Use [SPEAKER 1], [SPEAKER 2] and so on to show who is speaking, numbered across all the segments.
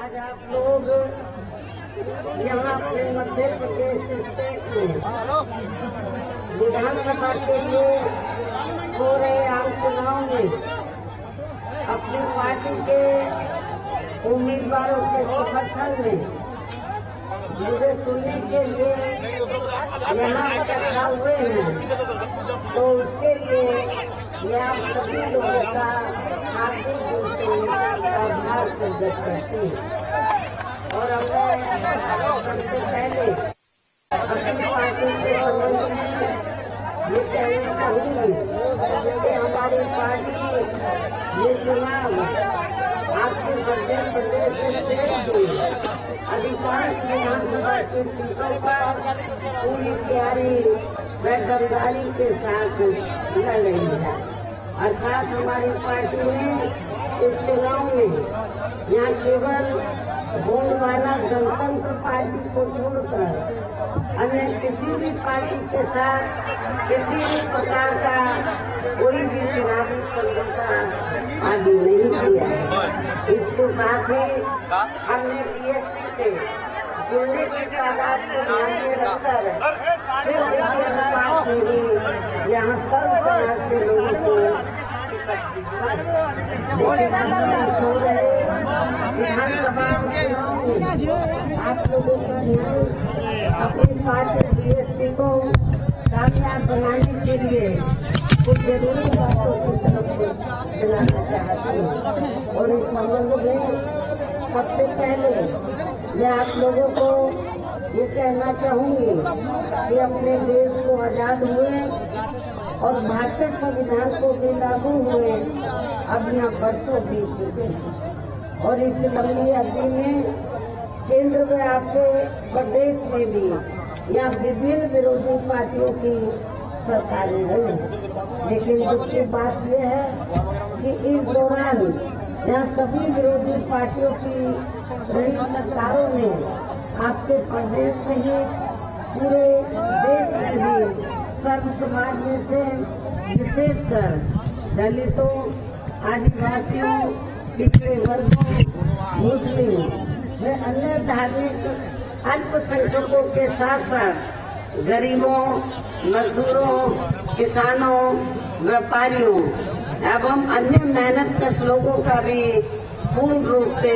[SPEAKER 1] आज आप लोग यहाँ अपने मध्य प्रदेश स्टेट में विधानसभा के लिए हो रहे आम चुनाव में अपनी पार्टी के उम्मीदवारों के समर्थन में मुझे सुनने के लिए यहाँ इकट्ठा हुए हैं, तो उसके लिए मैं आप सभी लोगों का हार्दिक दिल से आभार प्रकट करती हूँ। और मैं सबसे पहले अपनी पार्टी के संबंध में ये कहना चाहूँगी कि हमारी पार्टी ये चुनाव आपके मध्य प्रदेश से अधिकांश विधानसभा की सीटों पर पूरी तैयारी व दमदारी के साथ लड़ रही है। अर्थात हमारी पार्टी ने इस चुनाव में यहाँ केवल गोंडवाना गणतंत्र पार्टी को छोड़कर अन्य किसी भी पार्टी के साथ किसी भी प्रकार का कोई भी चुनावी समझौता आदि नहीं किया है। इसके साथ ही हमने बीएसपी से जुड़ने की तादाद को ध्यान में रखकर फिर इसके अनुपात में भी यहाँ सर्व समाज के लोगों को सो रहे विधानसभा चुनाव में आप लोगों का ध्यान अपनी पार्टी बीएसपी को कामयाब बनाने के लिए कुछ जरूरी बातों की तरफ दिलाना चाहती हूँ। और इस संबंध में सबसे पहले मैं आप लोगों को ये कहना चाहूँगी कि अपने देश को आजाद हुए और भारतीय संविधान को भी लागू हुए अब यहाँ वर्षों बीत चुके हैं। और इस लंबी अवधि में केंद्र में आपके प्रदेश में भी यहाँ विभिन्न विरोधी पार्टियों की सरकारें रही, लेकिन दुख की बात यह है कि इस दौरान यहाँ सभी विरोधी पार्टियों की रही सरकारों ने आपके प्रदेश सहित पूरे देश में भी सर्व समाज में से विशेषकर दलितों, आदिवासियों, पिछड़े वर्गों, मुस्लिम व अन्य धार्मिक अल्पसंख्यकों के साथ साथ गरीबों, मजदूरों, किसानों, व्यापारियों एवं अन्य मेहनतकश लोगों का भी पूर्ण रूप से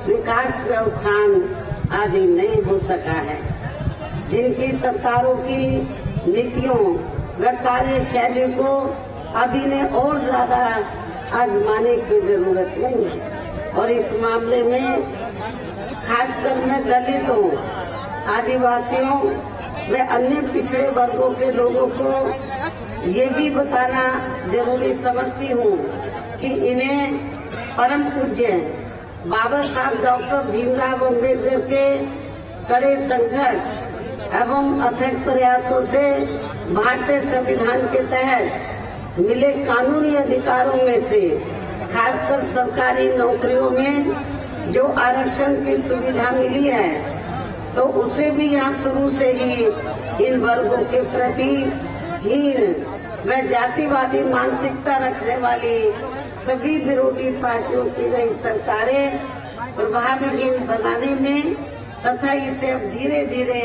[SPEAKER 1] विकास व उत्थान आदि नहीं हो सका है। जिनकी सरकारों की नीतियों व कार्यशैली को अभी ने और ज्यादा आजमाने की जरूरत नहीं है। और इस मामले में खासकर मैं दलितों, आदिवासियों व अन्य पिछड़े वर्गों के लोगों को ये भी बताना जरूरी समझती हूँ कि इन्हें परम पूज्य बाबा साहब डॉक्टर भीमराव अम्बेडकर के कड़े संघर्ष एवं अथक प्रयासों से भारतीय संविधान के तहत मिले कानूनी अधिकारों में से खासकर सरकारी नौकरियों में जो आरक्षण की सुविधा मिली है, तो उसे भी यहाँ शुरू से ही इन वर्गों के प्रति हीन व जातिवादी मानसिकता रखने वाली सभी विरोधी पार्टियों की रही सरकारें प्रभावहीन बनाने में तथा इसे अब धीरे धीरे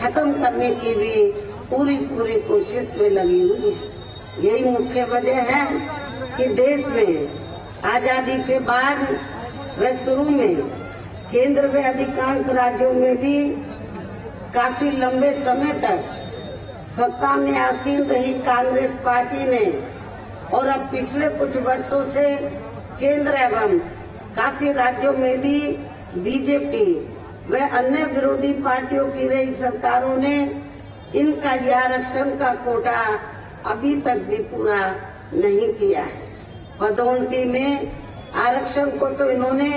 [SPEAKER 1] खत्म करने की भी पूरी कोशिश में लगी हुई है। यही मुख्य वजह है कि देश में आजादी के बाद व शुरू में केंद्र में अधिकांश राज्यों में भी काफी लंबे समय तक सत्ता में आसीन रही कांग्रेस पार्टी ने और अब पिछले कुछ वर्षों से केंद्र एवं काफी राज्यों में भी बीजेपी व अन्य विरोधी पार्टियों की रही सरकारों ने इनका आरक्षण का कोटा अभी तक भी पूरा नहीं किया है। पदोन्नति में आरक्षण को तो इन्होंने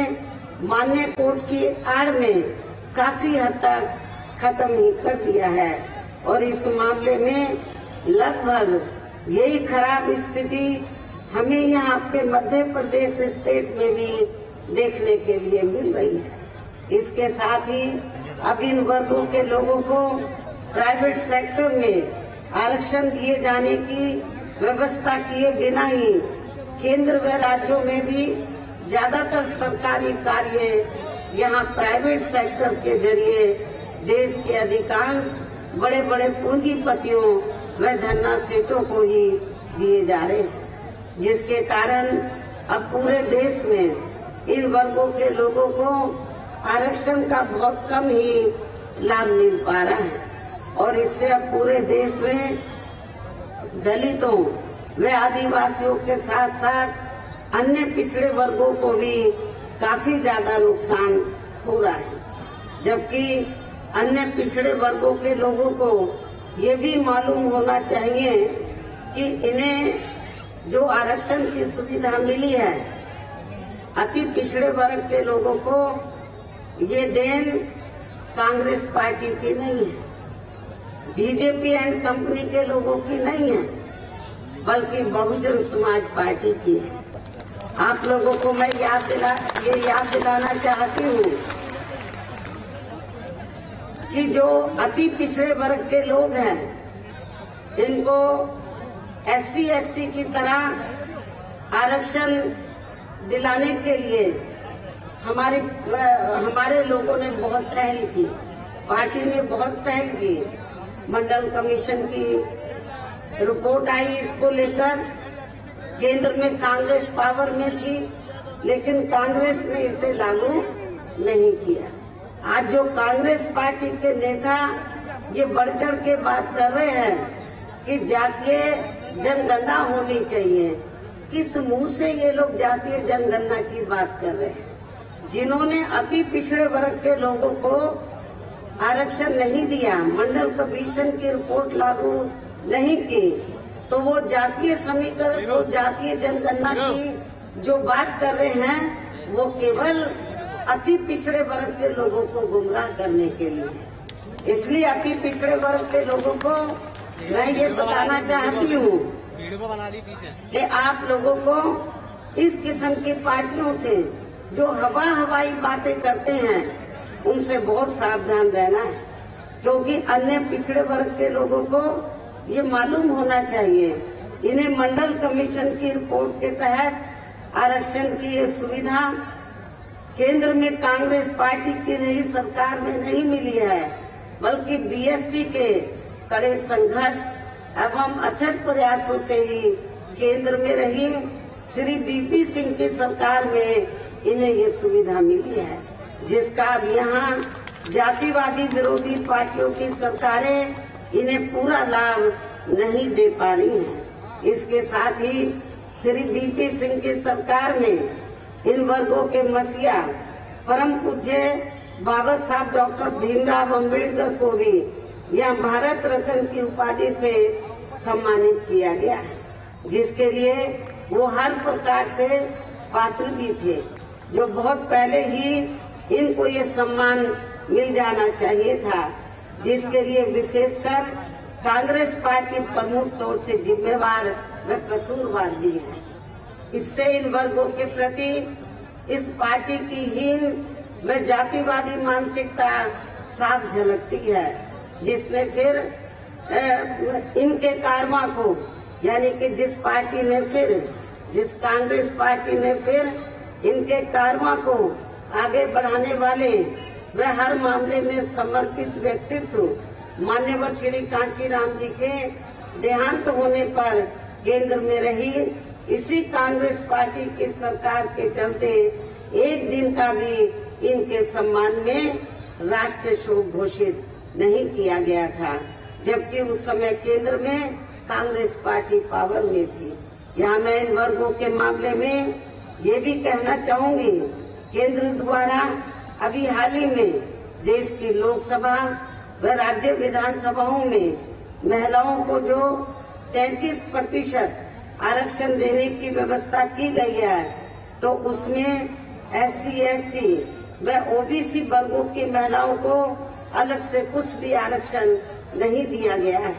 [SPEAKER 1] मान्य कोर्ट की आड़ में काफी हद तक खत्म ही कर दिया है। और इस मामले में लगभग यही खराब स्थिति हमें यहाँ आपके मध्य प्रदेश स्टेट में भी देखने के लिए मिल रही है। इसके साथ ही अब इन वर्गों के लोगों को प्राइवेट सेक्टर में आरक्षण दिए जाने की व्यवस्था किए बिना ही केंद्र व राज्यों में भी ज्यादातर सरकारी कार्य यहाँ प्राइवेट सेक्टर के जरिए देश के अधिकांश बड़े बड़े पूंजीपतियों व धन्ना सेठों को ही दिए जा रहे हैं, जिसके कारण अब पूरे देश में इन वर्गों के लोगों को आरक्षण का बहुत कम ही लाभ मिल पा रहा है। और इससे अब पूरे देश में दलितों व आदिवासियों के साथ साथ अन्य पिछड़े वर्गों को भी काफी ज्यादा नुकसान हो रहा है। जबकि अन्य पिछड़े वर्गों के लोगों को ये भी मालूम होना चाहिए कि इन्हें जो आरक्षण की सुविधा मिली है, अति पिछड़े वर्ग के लोगों को ये देन कांग्रेस पार्टी की नहीं है, बीजेपी एंड कंपनी के लोगों की नहीं है, बल्कि बहुजन समाज पार्टी की है। आप लोगों को मैं ये याद दिलाना चाहती हूँ कि जो अति पिछड़े वर्ग के लोग हैं, जिनको SC ST की तरह आरक्षण दिलाने के लिए हमारे लोगों ने बहुत पहल की, पार्टी ने बहुत पहल की। मंडल कमीशन की रिपोर्ट आई इसको लेकर, केंद्र में कांग्रेस पावर में थी, लेकिन कांग्रेस ने इसे लागू नहीं किया। आज जो कांग्रेस पार्टी के नेता ये बढ़ चढ़ के बात कर रहे हैं कि जातीय जनगणना होनी चाहिए, किस मुंह से ये लोग जातीय जनगणना की बात कर रहे हैं? जिन्होंने अति पिछड़े वर्ग के लोगों को आरक्षण नहीं दिया, मंडल कमीशन की रिपोर्ट लागू नहीं की, तो वो जातीय समीकरण को जातीय जनगणना की जो बात कर रहे हैं, वो केवल अति पिछड़े वर्ग के लोगों को गुमराह करने के लिए। इसलिए अति पिछड़े वर्ग के लोगों को मैं ये बताना चाहती हूँ कि आप लोगों को इस किस्म की पार्टियों से जो हवाई बातें करते हैं, उनसे बहुत सावधान रहना है, क्योंकि अन्य पिछड़े वर्ग के लोगों को ये मालूम होना चाहिए, इन्हें मंडल कमीशन की रिपोर्ट के तहत आरक्षण की ये सुविधा केंद्र में कांग्रेस पार्टी की रही सरकार में नहीं मिली है, बल्कि बीएसपी के कड़े संघर्ष एवं अथक प्रयासों से ही केंद्र में रही श्री बीपी सिंह की सरकार में इन्हें ये सुविधा मिली है, जिसका अब यहाँ जातिवादी विरोधी पार्टियों की सरकारें इन्हें पूरा लाभ नहीं दे पा रही हैं। इसके साथ ही श्री बीपी सिंह की सरकार में इन वर्गों के मसीहा परम पूज्य बाबा साहब डॉक्टर भीमराव अम्बेडकर को भी यहाँ भारत रत्न की उपाधि से सम्मानित किया गया है, जिसके लिए वो हर प्रकार से पात्र भी थे, जो बहुत पहले ही इनको ये सम्मान मिल जाना चाहिए था, जिसके लिए विशेषकर कांग्रेस पार्टी प्रमुख तौर से जिम्मेवार व कसूरवार भी है। इससे इन वर्गों के प्रति इस पार्टी की हीन व जातिवादी मानसिकता साफ झलकती है, जिसमें फिर इनके कारवा को, यानी कि जिस कांग्रेस पार्टी ने फिर इनके कारवा को आगे बढ़ाने वाले व हर मामले में समर्पित व्यक्तित्व मान्यवर श्री कांशीराम जी के देहांत होने पर केंद्र में रही इसी कांग्रेस पार्टी की सरकार के चलते एक दिन का भी इनके सम्मान में राष्ट्रीय शोक घोषित नहीं किया गया था, जबकि उस समय केंद्र में कांग्रेस पार्टी पावर में थी। यहाँ मैं इन वर्गों के मामले में ये भी कहना चाहूंगी, केंद्र द्वारा अभी हाल ही में देश की लोकसभा व राज्य विधानसभाओं में महिलाओं को जो 33% आरक्षण देने की व्यवस्था की गई है, तो उसमें SC ST व OBC वर्गों की महिलाओं को अलग से कुछ भी आरक्षण नहीं दिया गया है।